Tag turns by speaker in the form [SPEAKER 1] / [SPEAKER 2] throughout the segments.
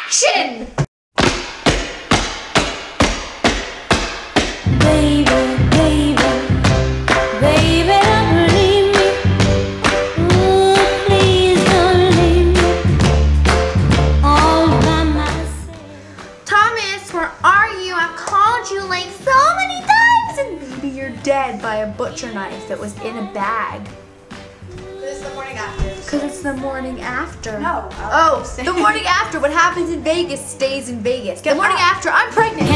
[SPEAKER 1] Action! Dead by a butcher knife that was in a bag.
[SPEAKER 2] It's the morning after.
[SPEAKER 1] Because it's the morning after.
[SPEAKER 2] No.
[SPEAKER 1] The morning after. What happens in Vegas stays in Vegas. The morning after, I'm pregnant.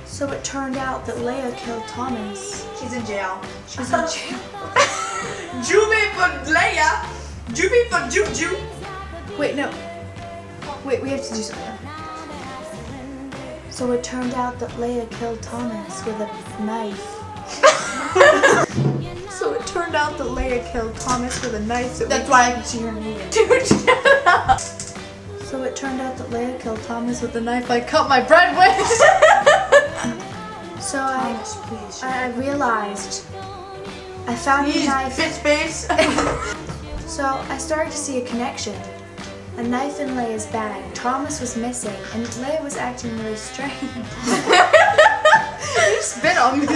[SPEAKER 1] So it turned out that Leia killed Thomas.
[SPEAKER 2] She's in jail.
[SPEAKER 1] She's in jail.
[SPEAKER 2] Juvie for Leia. Juvie for Juju.
[SPEAKER 1] Wait, no. Wait, we have to do something. So it turned out that Leia killed Thomas with a knife. So it turned out that Leia killed Thomas with a knife.
[SPEAKER 2] That's why I can see her moving.
[SPEAKER 1] Dude, shut up. So it turned out that Leia killed Thomas with the knife I cut my bread with. So I realized I found a knife.
[SPEAKER 2] Bitch face.
[SPEAKER 1] So I started to see a connection. A knife in Leia's bag. Thomas was missing, and Leia was acting really strange.
[SPEAKER 2] You spit on me.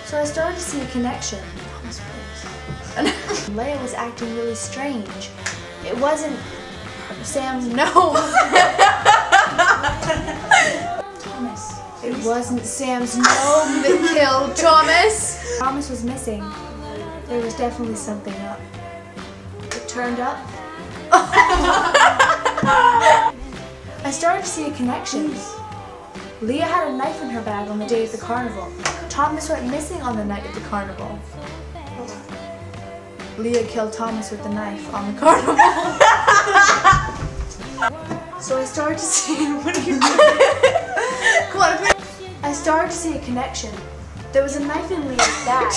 [SPEAKER 1] So I started to see a connection. And Leia was acting really strange. It wasn't Sam's nose. Thomas. It wasn't Sam's nose that killed Thomas. Thomas was missing. There was definitely something up. It turned up. I started to see a connection. Leia had a knife in her bag on the day of the carnival. Thomas went missing on the night of the carnival. Leia killed Thomas with the knife on the carnival. So I started to see. What are you doing? Come on. I started to see a connection. There was a knife in Leia's bag.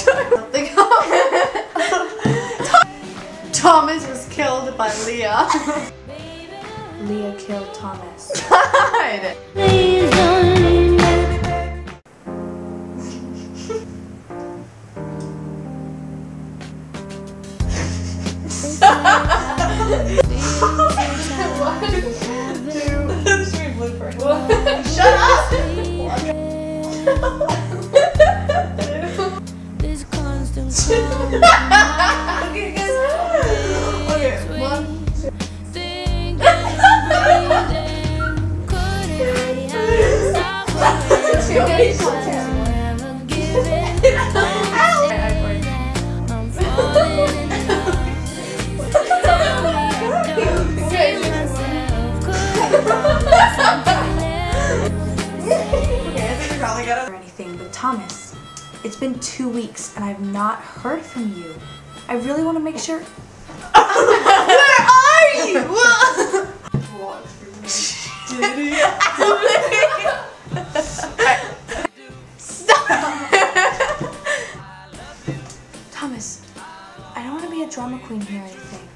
[SPEAKER 1] Thomas was killed by Leia. Leia killed Thomas.
[SPEAKER 2] God. Shut up! Okay, guys. Okay, 1, 2.
[SPEAKER 1] Or anything, but Thomas, it's been 2 weeks and I've not heard from you. I really want to make sure.
[SPEAKER 2] Where are you? Watch for me.
[SPEAKER 1] Stop! Thomas, I don't want to be a drama queen here or anything.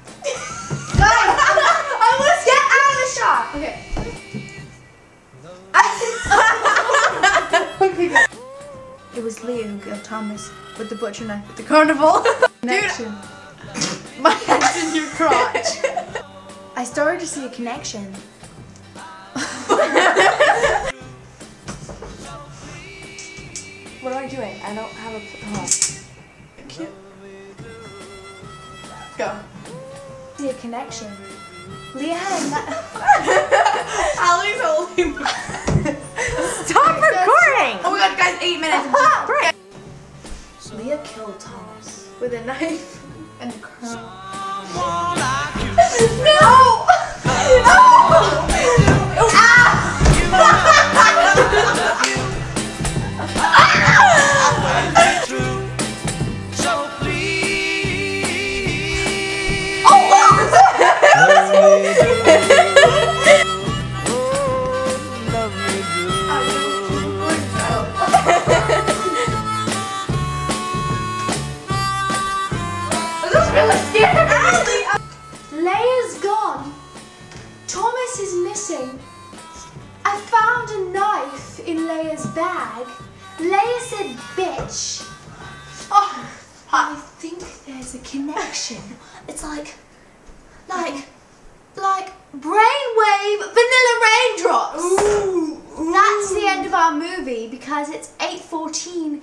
[SPEAKER 2] Guys, I want to get out of the shot. Okay.
[SPEAKER 1] It was Leia who killed Thomas with the butcher knife at the carnival. Connection. My head's in your crotch. I started to see a connection. What am I doing? I don't have a.
[SPEAKER 2] Cute. Go.
[SPEAKER 1] See a connection. Leia had a knife.
[SPEAKER 2] Allie's holding.
[SPEAKER 1] Stop recording!
[SPEAKER 2] Oh my god, guys, 8 minutes.
[SPEAKER 1] Leia killed Thomas with a knife and a curl.
[SPEAKER 2] No!
[SPEAKER 1] Leia's gone. Thomas is missing. I found a knife in Leia's bag. Leia said, bitch. Oh, I think there's a connection. It's like movie because it's 8:14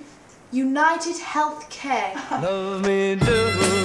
[SPEAKER 1] United Healthcare.
[SPEAKER 3] Love me do.